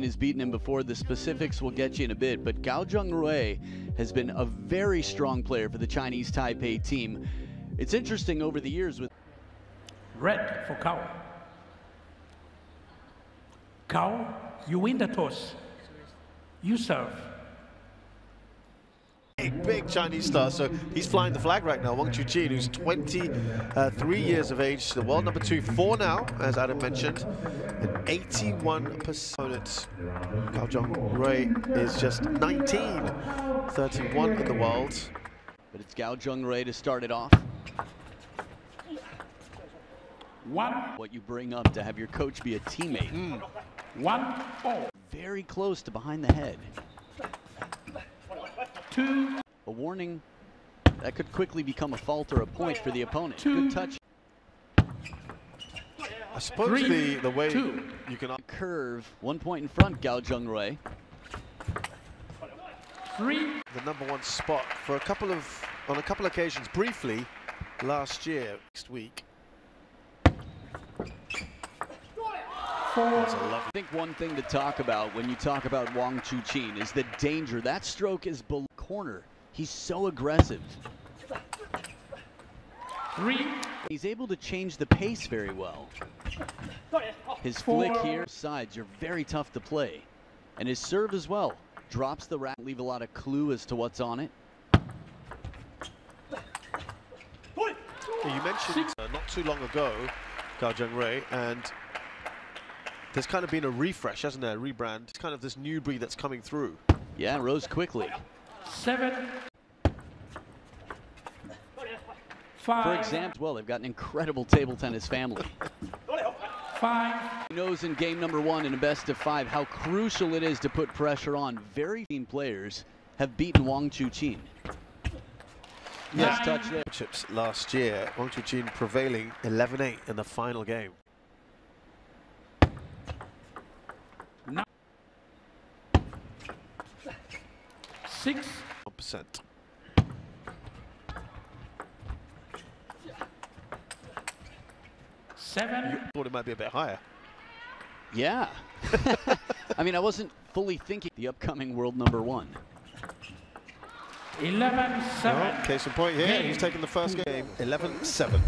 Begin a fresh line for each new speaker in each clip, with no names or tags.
has beaten him before. The specifics will get you in a bit, but Gao Jungrui has been a very strong player for the Chinese Taipei team. It's interesting over the years with
red for KAO. KAO, you win the toss. You serve.
Big Chinese star, so he's flying the flag right now. Wang CHUQIN, who's 23 years of age, the world number 2, 4 now, as Adam mentioned, and 81% opponents. Gao Jungrui is just 19, 31 in the world.
But it's Gao Jungrui to start it off. What you bring up to have your coach be a teammate.
1-0.
Very close to behind the head.
2.
A warning that could quickly become a fault or a point for the opponent. Good touch.
I suppose the way you can
curve, 1 point in front, Gao Jungrui.
3.
The #1 spot for on a couple occasions briefly last year. Next week.
4.
I think one thing to talk about when you talk about Wang CHUQIN is the danger. That stroke is below corner. He's so aggressive.
3.
He's able to change the pace very well. His flick here, sides are very tough to play. And his serve as well. Drops the rack, leave a lot of clue as to what's on it.
You mentioned not too long ago, Gao Jungrui, and there's kind of been a refresh, hasn't there? A rebrand. It's kind of this new breed that's coming through.
Yeah, it rose quickly.
7. 5.
For example, well, they've got an incredible table tennis family.
5.
He knows in game #1 in a best-of-5 how crucial it is to put pressure on. Very few players have beaten Wang CHUQIN. Yes, touch there.
Chips last year, Wang CHUQIN prevailing 11-8 in the final game.
6.
1%.
7.
You thought it might be a bit higher.
Yeah. I mean, I wasn't fully thinking the upcoming world #1.
11-7.
Oh, case in point here, he's taken the first game, 11-7.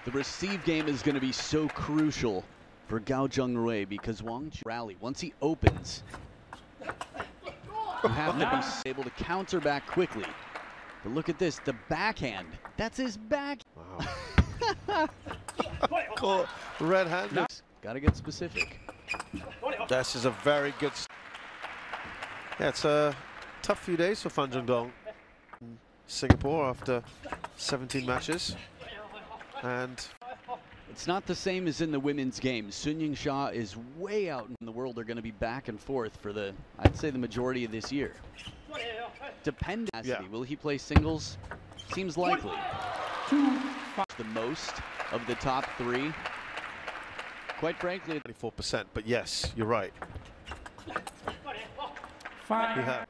The receive game is going to be so crucial for Gao Jungrui because Wang rally. Once he opens, you have to be able to counter back quickly. But look at this, the backhand. That's his back.
Wow. Caught red-handed.
Got to get specific.
This is a very good. Yeah, it's a tough few days for Fan Zhongdong in Singapore after 17 matches. And
it's not the same as in the women's game. Sun Ying-sha is way out in the world. They're going to be back and forth for I'd say the majority of this year. Depending, will he play singles? Seems likely. The most of the top 3. Quite frankly,
24%, but yes, you're right.
5.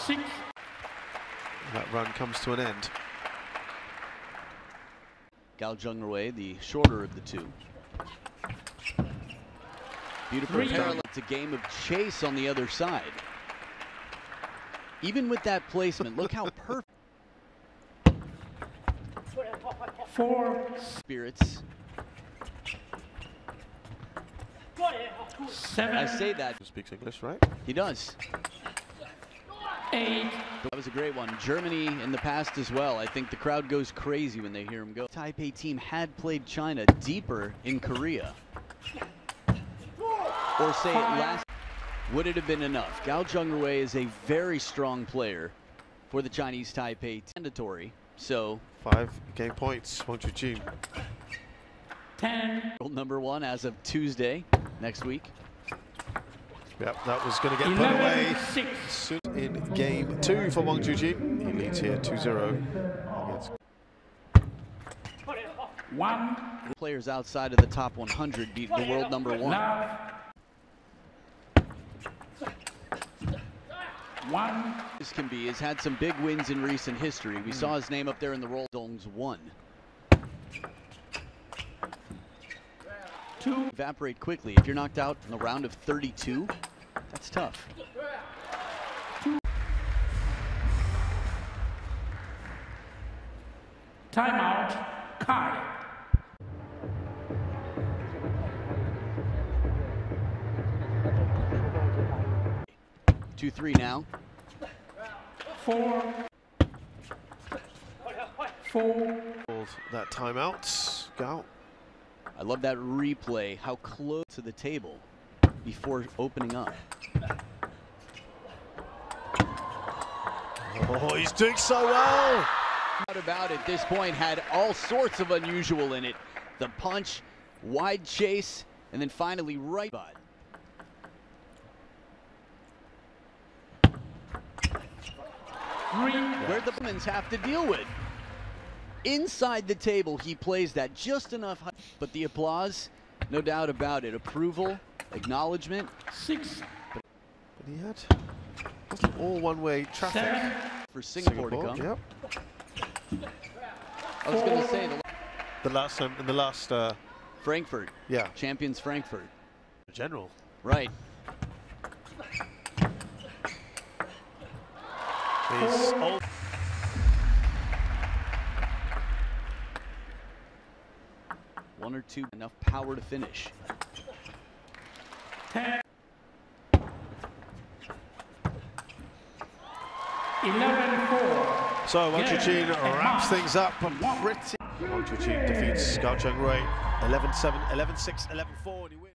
6.
That run comes to an end.
Gao Jungrui, the shorter of the two. Beautiful parallel. It's a game of chase on the other side. Even with that placement, look how perfect.
4.
Spirits.
7.
I say that.
He speaks English, right?
He does.
8.
That was a great one. Germany in the past as well. I think the crowd goes crazy when they hear him go. Taipei team had played China deeper in Korea. Or say it last. Would it have been enough? Gao Jungrui is a very strong player for the Chinese Taipei. Mandatory. So
5 game points, Wang CHUQIN.
10.
World #1 as of Tuesday next week.
Yep, that was going to get put away soon in game 2 for Wang CHUQIN. He leads here 2-0.
1.
Players outside of the top 100 beat the world #1.
1.
This can be has had some big wins in recent history. We saw his name up there in the roll. Dong's 1.
2.
Evaporate quickly. If you're knocked out in the round of 32, that's tough.
Timeout, Kai.
2-3 now.
4. 4.
That timeout. Go.
I love that replay, how close to the table before opening up.
Oh, he's doing so well.
Not about it. This point had all sorts of unusual in it. The punch, wide chase, and then finally right by. Where the women's have to deal with. Inside the table, he plays that just enough, but the applause, no doubt about it. Approval, acknowledgement.
6.
But he had all one-way traffic.
7.
For Singapore to come.
Yep.
I was going to say
The last
Frankfurt.
Yeah.
Champions Frankfurt.
General.
Right.
He's old.
One or two, enough power to finish.
10. 11-4.
So Wang CHUQIN wraps things up pretty. Wang CHUQIN defeats Gao Cheng-Rui 11-7, 11-6, 11-4, and he wins.